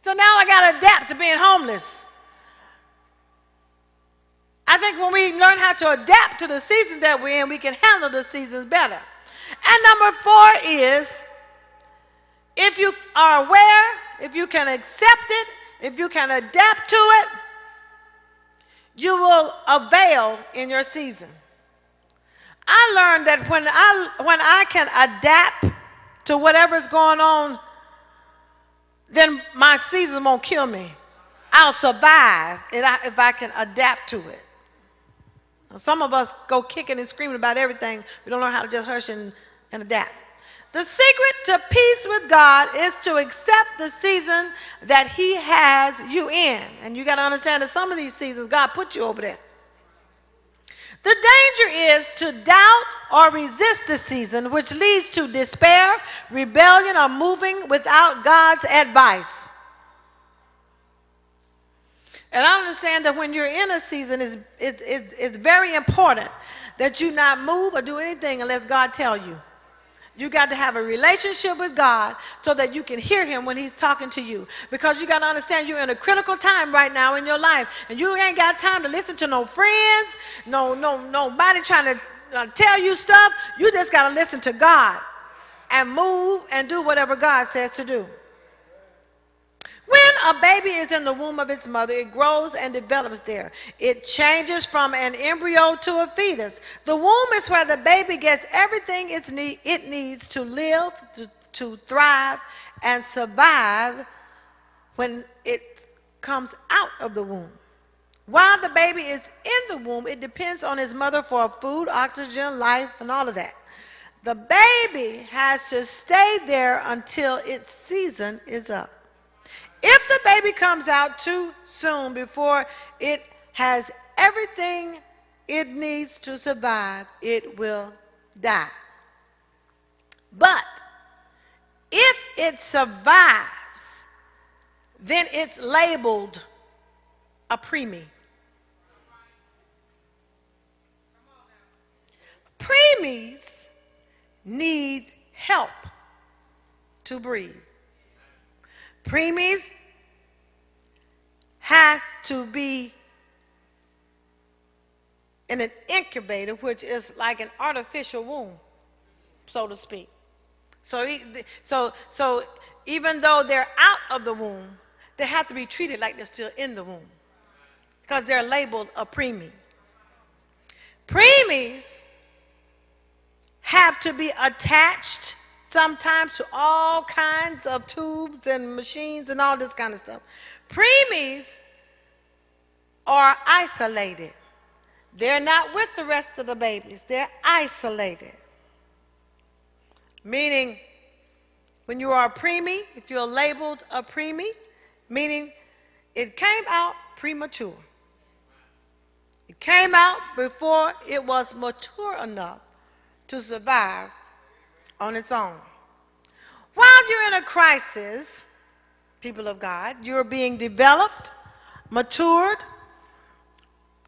So now I got to adapt to being homeless. I think when we learn how to adapt to the seasons that we're in, we can handle the seasons better. And number 4 is, if you are aware, if you can accept it, if you can adapt to it, you will avail in your season. I learned that when I can adapt to whatever's going on, then my season won't kill me. I'll survive if I can adapt to it. Some of us go kicking and screaming about everything. We don't know how to just hush and adapt. The secret to peace with God is to accept the season that He has you in. And you got to understand that some of these seasons, God put you over there. The danger is to doubt or resist the season, which leads to despair, rebellion, or moving without God's advice. And I understand that when you're in a season, it's very important that you not move or do anything unless God tells you. You got to have a relationship with God so that you can hear Him when He's talking to you. Because you got to understand you're in a critical time right now in your life. And you ain't got time to listen to no friends, nobody trying to tell you stuff. You just got to listen to God and move and do whatever God says to do. When a baby is in the womb of its mother, it grows and develops there. It changes from an embryo to a fetus. The womb is where the baby gets everything it needs to live, to thrive, and survive when it comes out of the womb. While the baby is in the womb, it depends on its mother for food, oxygen, life, and all of that. The baby has to stay there until its season is up. If the baby comes out too soon before it has everything it needs to survive, it will die. But if it survives, then it's labeled a preemie. Preemies need help to breathe. Preemies have to be in an incubator, which is like an artificial womb, so to speak. So even though they're out of the womb, they have to be treated like they're still in the womb because they're labeled a preemie. Preemies have to be attached sometimes to all kinds of tubes and machines and all this kind of stuff. Preemies are isolated. They're not with the rest of the babies. They're isolated. Meaning, when you are a preemie, if you're labeled a preemie, meaning it came out premature. It came out before it was mature enough to survive on its own. While you're in a crisis, people of God, you're being developed, matured.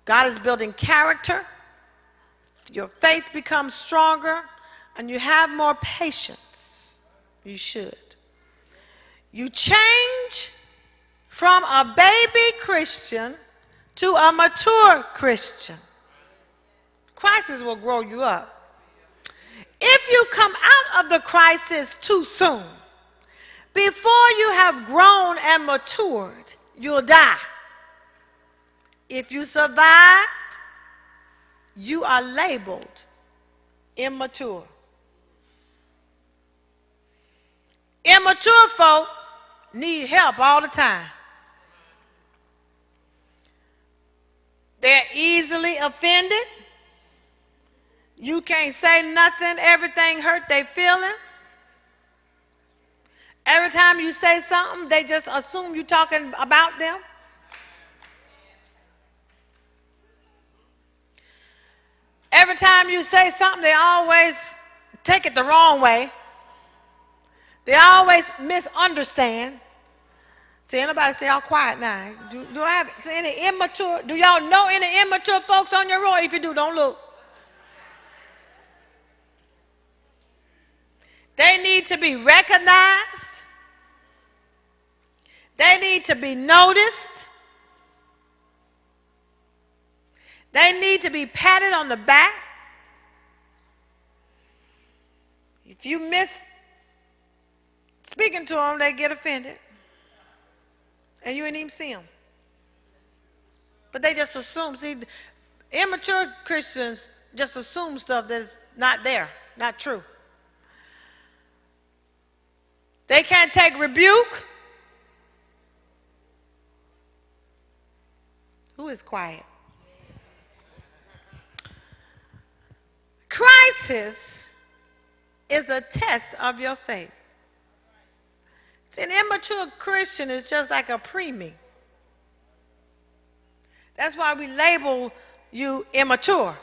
God is building character. Your faith becomes stronger, and you have more patience. You should. You change from a baby Christian to a mature Christian. Crisis will grow you up. If you come out of the crisis too soon, before you have grown and matured, you'll die. If you survived, you are labeled immature. Immature folk need help all the time. They're easily offended. You can't say nothing. Everything hurt their feelings. Every time you say something, they just assume you're talking about them. Every time you say something, they always take it the wrong way. They always misunderstand. See, anybody say, "All quiet now." Do I have any immature? Do y'all know any immature folks on your row? If you do, don't look. They need to be recognized. They need to be noticed. They need to be patted on the back. If you miss speaking to them, they get offended. And you ain't even see them. But they just assume. See, immature Christians just assume stuff that's not there, not true. They can't take rebuke. Who is quiet? Crisis is a test of your faith. See, an immature Christian is just like a preemie. That's why we label you immature.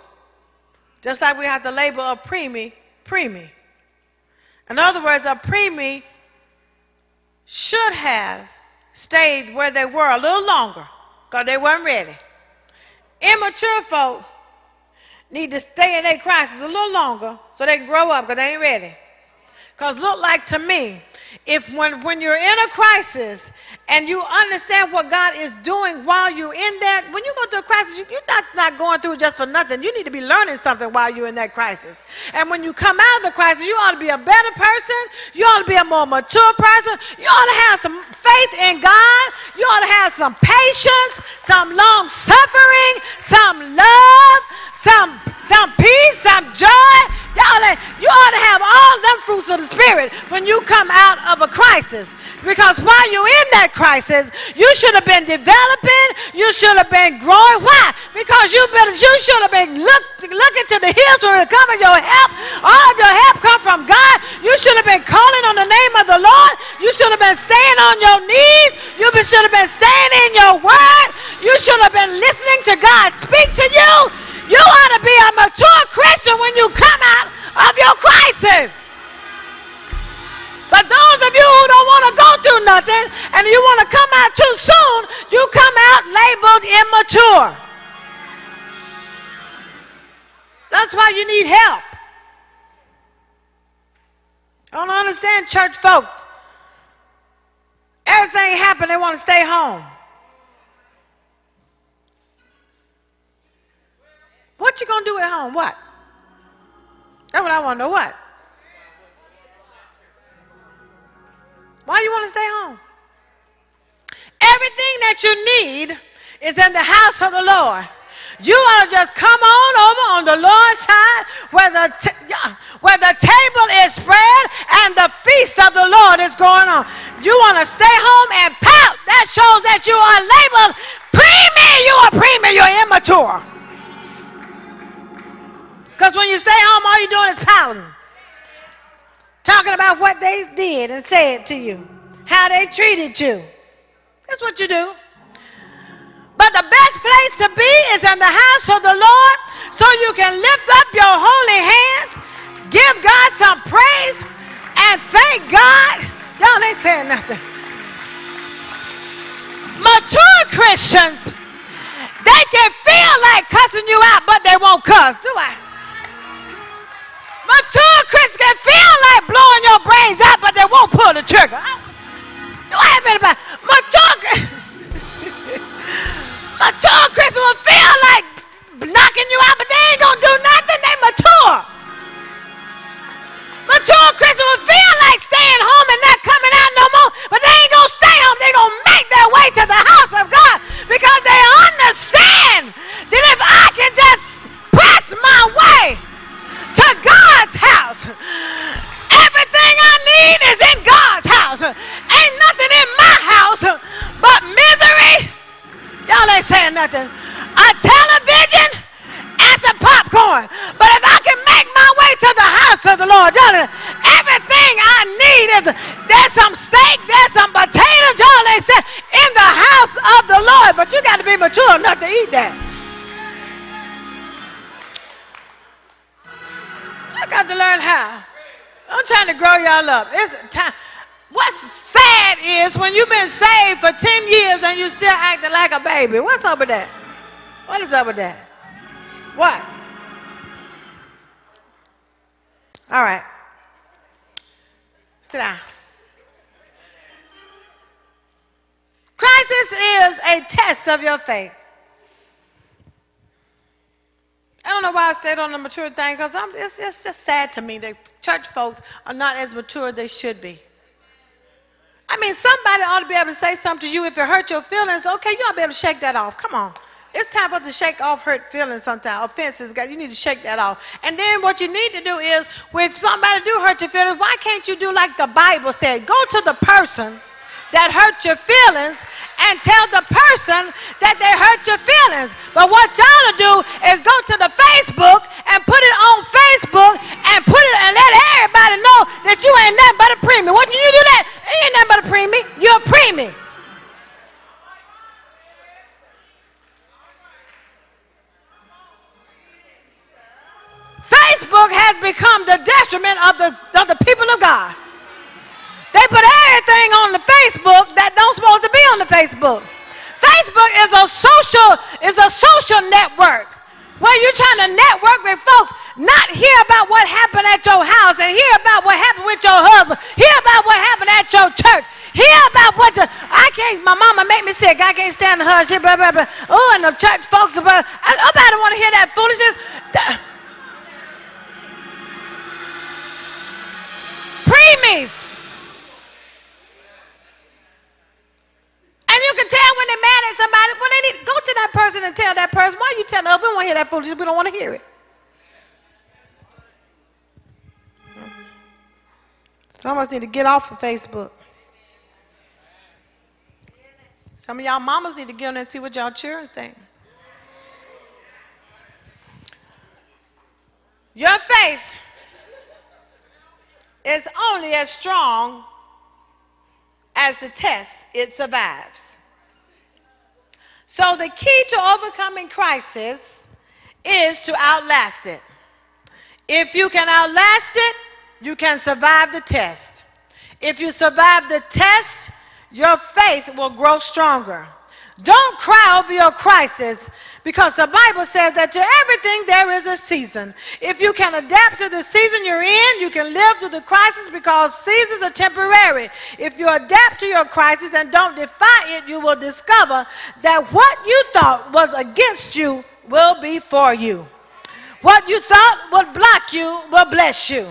Just like we have to label a preemie, preemie. In other words, a preemie should have stayed where they were a little longer because they weren't ready. Immature folk need to stay in their crisis a little longer so they can grow up because they ain't ready. Because look like to me, if when you're in a crisis and you understand what God is doing while you're in there, when you go through a crisis, you're not going through it just for nothing. You need to be learning something while you're in that crisis. And when you come out of the crisis, you ought to be a better person. You ought to be a more mature person. You ought to have some faith in God. You ought to have some patience, some long suffering, some love, some peace, some joy. You ought to have all them fruits of the Spirit when you come out of a crisis. Because while you're in that crisis, you should have been developing. You should have been growing. Why? Because you should have been looking to the hills where it comes your help. All of your help come from God. You should have been calling on the name of the Lord. You should have been staying on your knees. You should have been staying in your word. You should have been listening to God speak to you. You ought to be a mature Christian when you come out of your crisis. But those of you who don't want to go through nothing and you want to come out too soon, you come out labeled immature. That's why you need help. I don't understand church folk. Everything happened, they want to stay home. What you gonna do at home? What? That's what I want to know. What? Why you want to stay home? Everything that you need is in the house of the Lord. You ought to just come on over on the Lord's side where the table is spread and the feast of the Lord is going on. You want to stay home and pout. That shows that you are labeled preemie. You are preemie. You're immature. Because when you stay home, all you're doing is pouting. Talking about what they did and said to you. How they treated you. That's what you do. But the best place to be is in the house of the Lord so you can lift up your holy hands, give God some praise, and thank God. Y'all ain't saying nothing. Mature Christians, they can feel like cussing you out, but they won't cuss, do I? Mature Christians can feel like blowing your brains out, but they won't pull the trigger. Do I have anybody? Mature Christians will feel like knocking you out, but they ain't gonna do nothing. They mature. Mature Christians will feel like staying home and not coming out no more, but they ain't gonna stay home. They gonna make their way to the house of God because they understand that if I can just press my way to God's house, everything I need is in God's house. Ain't nothing in my house but misery. Y'all ain't saying nothing. A television and some popcorn. But if I can make my way to the house of the Lord, y'all, everything I need is, there's some steak, there's some potatoes, y'all ain't saying, in the house of the Lord. But you got to be mature enough to eat that. I got to learn how. I'm trying to grow y'all up. It's time. What's sad is when you've been saved for 10 years and you still acting like a baby. What's up with that? What is up with that? What? All right. Sit down. a test of your faith. I don't know why I stayed on the mature thing, because it's just sad to me that church folks are not as mature as they should be. I mean, somebody ought to be able to say something to you if it hurt your feelings. Okay, you ought to be able to shake that off. Come on. It's time for us to shake off hurt feelings sometimes. Offenses, God, you need to shake that off. And then what you need to do is, when somebody do hurt your feelings, why can't you do like the Bible said? Go to the person that hurt your feelings and tell the person that they hurt your feelings. But what y'all do is go to the Facebook and put it on Facebook and put it and let everybody know that you ain't nothing but a preemie. What can you do that? You ain't nothing but a preemie. You're a preemie. Facebook has become the detriment of the people of God. They put everything on the Facebook that don't supposed to be on the Facebook. Facebook is a social network where you're trying to network with folks, not hear about what happened at your house and hear about what happened with your husband, hear about what happened at your church, hear about what my mama made me sick, I can't stand the hush, blah, blah, blah. Oh, and the church folks, nobody want to hear that foolishness. Preemies. And you can tell when they're mad at somebody, well, they need to go to that person and tell that person, why are you telling us? We don't want to hear that foolishness. We don't want to hear it. Some of us need to get off of Facebook. Some of y'all mamas need to get on there and see what y'all children saying. Your faith is only as strong as the test it survives. So the key to overcoming crisis is to outlast it. If you can outlast it, you can survive the test. If you survive the test, your faith will grow stronger. Don't cry over your crisis, because the Bible says that to everything there is a season. If you can adapt to the season you're in, you can live through the crisis, because seasons are temporary. If you adapt to your crisis and don't defy it, you will discover that what you thought was against you will be for you. What you thought would block you will bless you.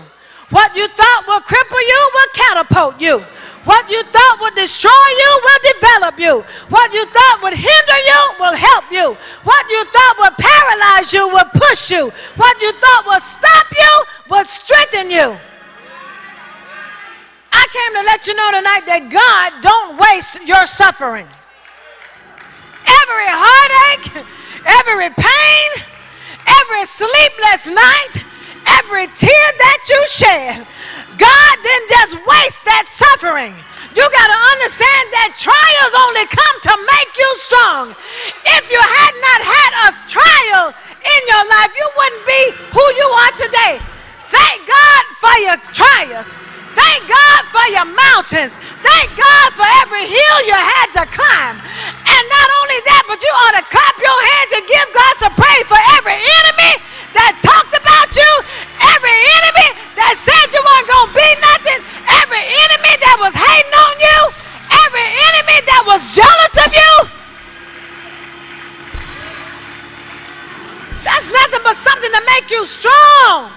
What you thought would cripple you will catapult you. What you thought would destroy you will develop you. What you thought would hinder you will help you. What you thought would paralyze you will push you. What you thought would stop you will strengthen you. I came to let you know tonight that God don't waste your suffering. Every heartache, every pain, every sleepless night, every tear that you shed, God didn't just waste that suffering. You got to understand that trials only come to make you strong. If you had not had a trial in your life, you wouldn't be who you are today. Thank God for your trials. Thank God for your mountains. Thank God for every hill you had to climb. And not only that, but you ought to clap your hands and give God some praise for every enemy that talked about you, every enemy that said you weren't going to be nothing, every enemy that was hating on you, every enemy that was jealous of you. That's nothing but something to make you strong.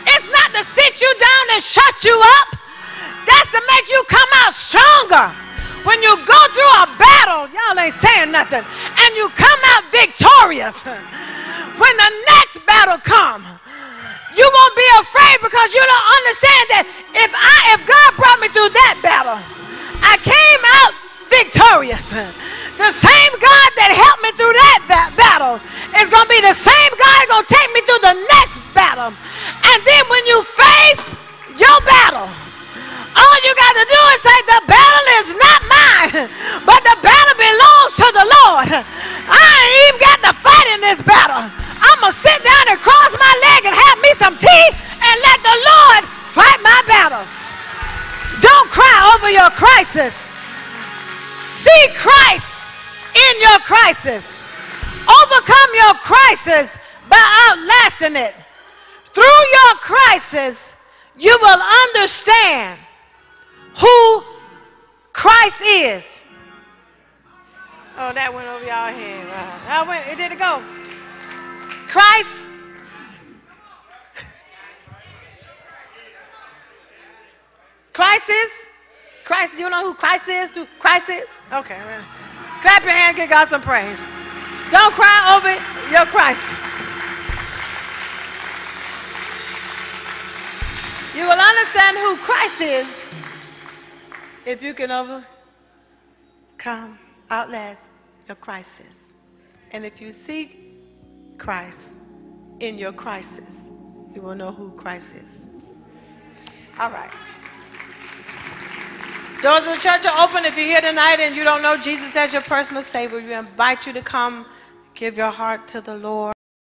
It's not to sit you down and shut you up. That's to make you come out stronger. When you go through a battle, y'all ain't saying nothing, and you come out victorious. When the next battle comes, you won't be afraid, because you don't understand that if God brought me through that battle, I came out victorious. The same God that helped me through that battle is going to be the same God going to take me through the next battle. And then when you face your battle, all you got to do is say, the battle is not mine, but the battle belongs to the Lord. I ain't even got to fight in this battle. I'm going to sit down and cross my leg and have me some tea and let the Lord fight my battles. Don't cry over your crisis. See Christ in your crisis. Overcome your crisis by outlasting it. Through your crisis, you will understand who Christ is. know that went over y'all head. Right. That went, it did it go. Christ. Christ is? Christ, you know who Christ is? Christ is? Okay. Well, clap your hands, give God some praise. Don't cry over your crisis. You will understand who Christ is if you can overcome, outlast your crisis. And if you see Christ in your crisis, you will know who Christ is. All right. Doors of the church are open. If you're here tonight and you don't know Jesus as your personal Savior, we invite you to come give your heart to the Lord.